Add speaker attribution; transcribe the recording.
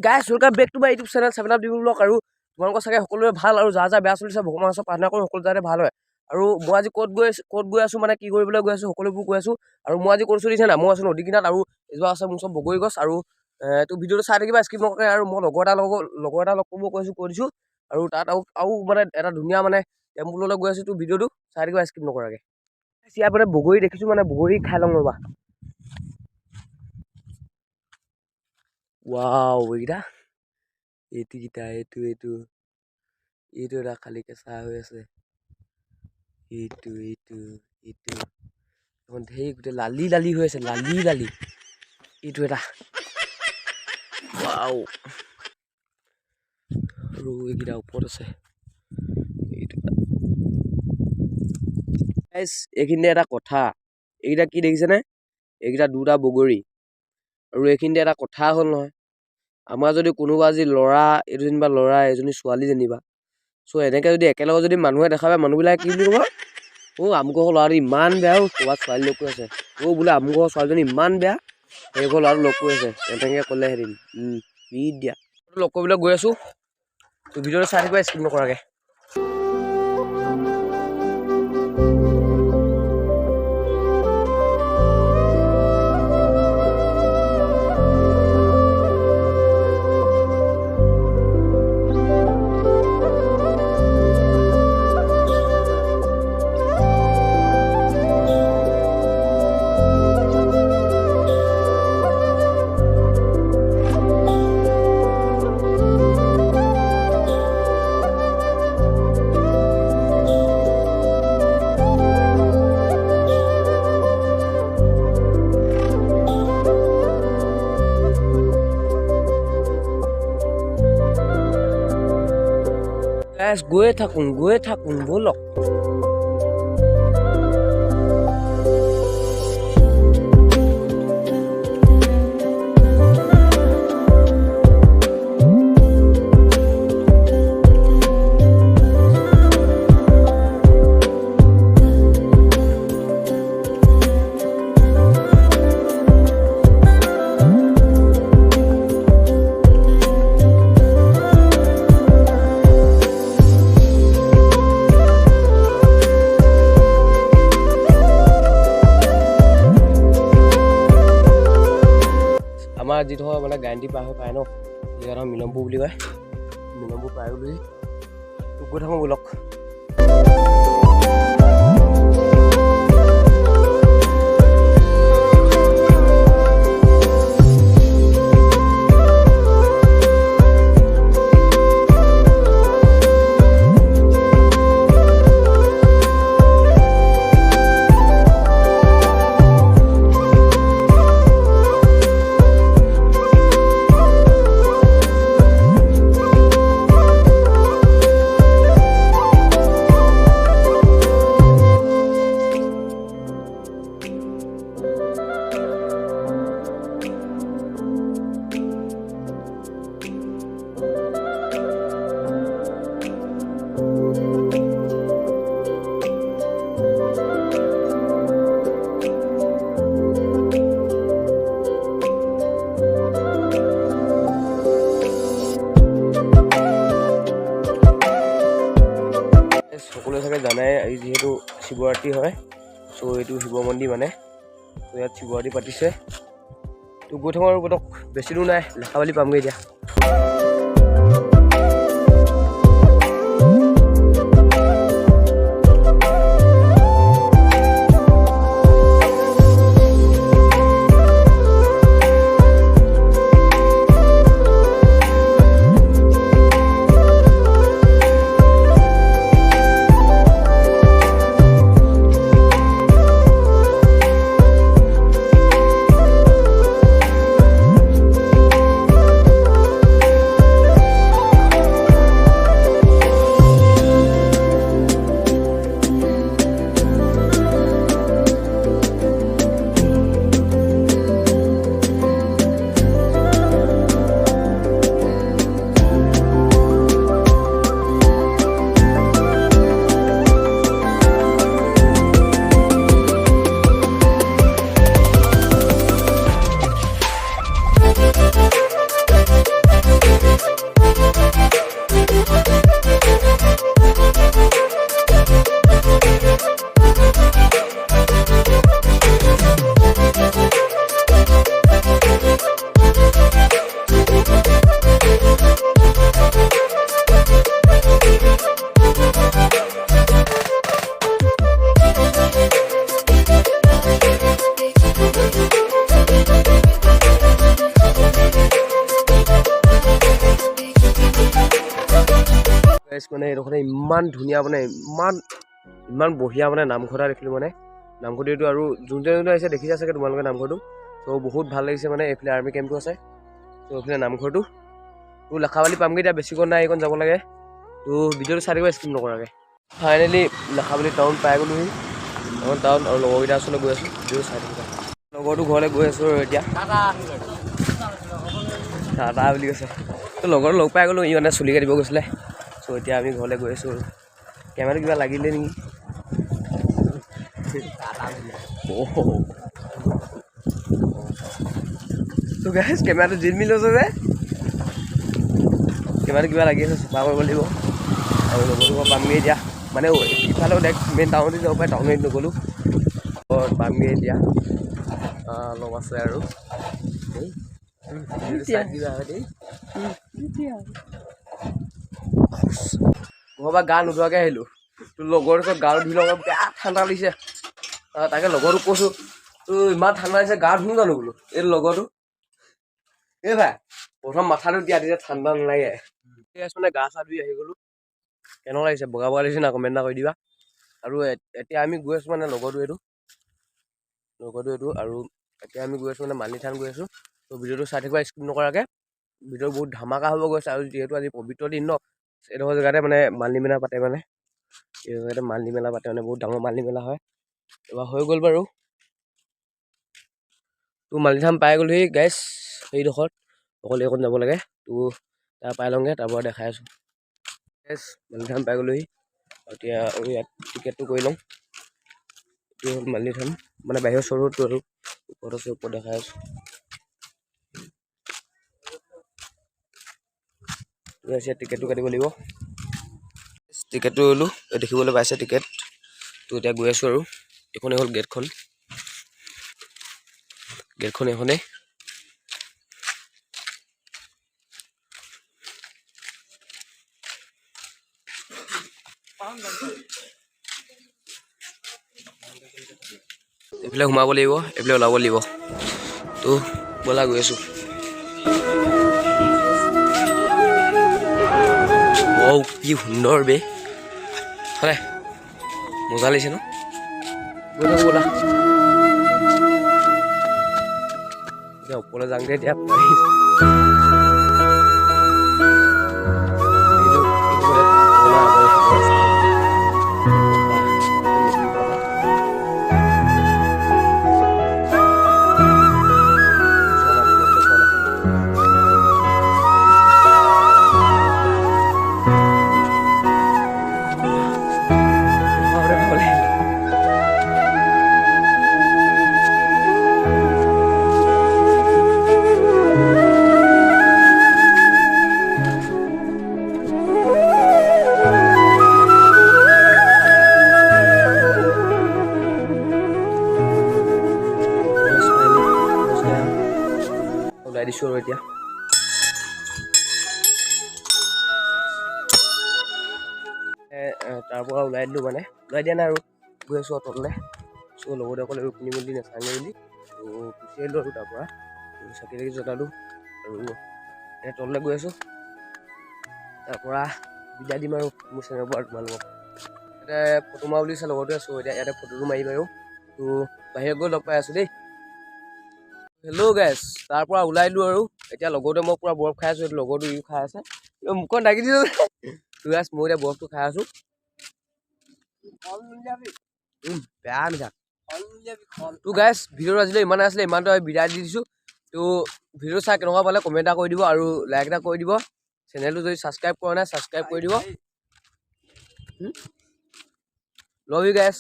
Speaker 1: গাইছ welcome back to my YouTube channel 7 up vlog আৰু তোমালোকৰ চাগে সকলোৰে ভাল আৰু যা বেয়া চলিছে ভগৱানৰ ওচৰত প্ৰাৰ্থনা কৰোঁ সকলো যাতে ভাল হয় আৰু মই আজি ক'ত গৈ আছোঁ মানে কি কৰিবলৈ গৈ আছোঁ সকলোবোৰ কৈ আছোঁ আৰু মই আজি কৰিছোঁ দিছে না মই আছোঁ নদী কিনাৰত আৰু এজোপা আছে মোৰ চব বগৰী গছ আৰু তো ভিডিঅ'টো চাই থাকিবা স্কিপ নকৰে আৰু মই লগৰ এটা লগ কৰিব কৈ দিছোঁ আৰু তাত আৰু মানে এটা ধুনীয়া মানে টেম্পুললৈ গৈ আছোঁ তো ভিডিঅ'টো চাই থাকিবা স্কিপ নকৰাকৈ ইয়াৰ মানে বগৰী দেখিছোঁ মানে বগৰী খাই লওঁ ৰ'বা ৱাও এইকেইটা এইটো এটা খালী কেঁচা হৈ আছে এইটো এখন ধেৰ গোটেই লালি হৈ আছে লালি এইটো এটা ৱাও আৰু এইকেইটা ওপৰত আছে এইখিনিতে এটা কথা এইকেইটা কি দেখিছেনে এইকেইটা দুটা বগৰী আৰু এইখিনিতে এটা কথা হ'ল নহয় আমাৰ যদি কোনোবা আজি ল'ৰা এইটো যেনিবা ল'ৰা এজনী ছোৱালী যেনিবা চ' এনেকৈ যদি একেলগে যদি মানুহে দেখা পায় মানুহবিলাকে কি বুলি ক'ব আমুকৰ ল'ৰাটো ইমান বেয়া ক'ৰবাত ছোৱালী লগ কৰি আছে বোলে আমুকৰ ছোৱালীজনী ইমান বেয়া সেইঘৰ ল'ৰাটো লগ কৰি আছে তেনেকৈ ক'লে হেৰিন বিট দিয়া লগ কৰিবলৈ গৈ আছোঁ তো ভিডিঅ'টো চাই থাকিবা স্কিপ নকৰাকৈ গৈয়ে থাকোঁ ব'লক আমাৰ যিডোখৰ মানে গায়ন্তি পাৰ হৈ পায় ন জেগাডোখৰ মিলমপুৰ বুলি কয় মিলমপুৰ পাৰ বুলি গৈ থাকোঁ ব'লক সকলোৱে চাগে জানাই যিহেতু শিৱৰাত্ৰি হয় চ' এইটো শিৱ মন্দিৰ মানে ত' ইয়াত শিৱৰাত্ৰি পাতিছে তো গৈ থাকোঁ আৰু পটক বেছি দূৰ নাই লেখাবালি পামগৈ এতিয়া গাইছ মানে এইডোখৰতে ইমান ধুনীয়া মানে ইমান বঢ়িয়া মানে নামঘৰ এটা দেখিলোঁ মানে নামঘৰটো এইটো আৰু যোনটো আহিছে দেখিছা চাগে তোমালোকে নামঘৰটো ত' বহুত ভাল লাগিছে মানে এইফালে আৰ্মি কেম্পটো আছে ত' এইফালে নামঘৰটো ত' লেখাবালি পামগৈ এতিয়া বেছিকণ নাই এইকণ যাব লাগে ত' ভিডিঅ'টো চাই থাকিবা স্কিপ নকৰাকৈ ফাইনেলি লেখাবালি টাউন পাই গ'লোহি টাউন আৰু লগৰকেইটা ওচৰলৈ গৈ আছোঁ ভিডিঅ'টো চাই থাকিবা লগৰটো ঘৰলৈ গৈ আছোঁ আৰু এতিয়া টাটা বুলি কৈছে ত' লগৰটো লগ পাই গ'লোঁ ই মানে চুলি কাটিব গৈছিলে চ' এতিয়া আমি ঘৰলৈ গৈ আছোঁ আৰু কেমেৰাটো কিবা লাগিলে নেকি ত' গাইছ কেমেৰাটো জিলমিল হৈছে যে কেমেৰাটো কিবা লাগি আছে চফা কৰিব লাগিব আৰু লগৰটো পামগৈ এতিয়া মানে ইফালেও ডাইৰেক্ট মেইন টাউনতে যাব পাৰে টাউনত নগ'লোঁ পামগৈ এতিয়া লগ আছে আৰু ঘৰৰ পৰা গা নোধোৱাকৈ আহিলোঁ তোৰ লগৰ ওচৰত গাটো ধুই লওঁ বেয়া ঠাণ্ডা লাগিছে তাকে লগৰটোক কৈছোঁ তোৰ ইমান ঠাণ্ডা লাগিছে গা ধুওঁ জানো বোলো এইটো লগৰটো এই ভাই প্ৰথম মাথাটো দিয়া তেতিয়া ঠাণ্ডা নালাগে মানে গা চা ধুই আহি গ'লোঁ কেনেকুৱা লাগিছে বগা বগা লাগিছে না কমেণ্ট এটা কৰি দিবা আৰু এতিয়া আমি গৈ আছোঁ মানে লগৰটো এইটো আৰু এতিয়া আমি গৈ আছোঁ মানে মালিনী থান গৈ আছোঁ ত' ভিডিঅ'টো চাই থাকিবা স্কিপ নকৰাকৈ ভিডিঅ' বহুত ধামাকা হ'ব গৈছে আৰু যিহেতু আজি পবিত্ৰ দিন ন এইডোখৰ জেগাতে মানে মালিনী মেলা পাতে মানে এই জেগাতে মালিনী মেলা পাতে মানে বহুত ডাঙৰ মালিনী মেলা হয় এবাৰ হৈ গ'ল বাৰু ত' মালিনী থান পাই গ'লোহি গাইছ সেইডোখৰত অকল এইকণ যাব লাগে ত' তাৰ পাই লওঁগৈ তাৰ পৰা দেখাই আছোঁ গাইছ মালিনী থান পাই গ'লোহি এতিয়া আৰু ইয়াত টিকেটটো কৰি লওঁ এইটো হ'ল মালিনী থান মানে বাহিৰৰ চৰুটো আৰু ওপৰত আছে ওপৰত দেখাই আছোঁ ইয়াত টিকেটটো কাটিব লাগিব টিকেটটো ল'লোঁ দেখিবলৈ পাইছে টিকেট তো এতিয়া গৈ আছোঁ আৰু এইখনেই হ'ল গেটখন এইখনেই এইফালে সোমাব লাগিব এইফালে ওলাব লাগিব তো ব'লা গৈ আছোঁ কি সুন্দৰ বে হয় মজা লাগিছে ন গৈ থাকোঁ ব'লা এতিয়া ওপৰলৈ যাওঁগৈ এতিয়া ওলাই দিছোঁ আৰু এতিয়া তাৰ পৰা ওলাই দিলোঁ মানে ওলাই দিয়া নাই আৰু গৈ আছোঁ আৰু তললৈ চ' লগতে অকলে কিনি মেলি নাচাঙে বুলি ত' গুচি আহিলোঁ আৰু তাৰ পৰা চাকি তাকি জ্বলালোঁ আৰু এতিয়া তললৈ গৈ আছোঁ তাৰ পৰা বিদায় দিম আৰু মোৰ চেনেলৰ পৰা তোমালোকক এতিয়া ফটো মাৰা বুলি লগতে আছোঁ এতিয়া ইয়াতে ফটোটো মাৰিম আৰু ত' বাহিৰত গৈ লগ পাই আছোঁ দেই হেল্ল' গাইছ তাৰ পৰা ওলাই দিলোঁ আৰু এতিয়া লগৰটোৱে মই পূৰা বৰফ খাই আছোঁ এইটো লগৰটো ইও খাই আছে মুখখন ঢাকি দিছোঁ গাইছ মই এতিয়া বৰফটো খাই আছোঁ বেয়া মিঠা তো গাইছ ভিডিঅ'টো আজিলৈ ইমানে আছিলে ইমানটো বিদায় দি দিছোঁ তো ভিডিঅ' চাই কেনেকুৱা পালে কমেণ্ট এটা কৰি দিব আৰু লাইক এটা কৰি দিব চেনেলটো যদি ছাবস্ক্ৰাইব কৰা নাই ছাবস্ক্ৰাইব কৰি দিব লভ ইউ গাইছ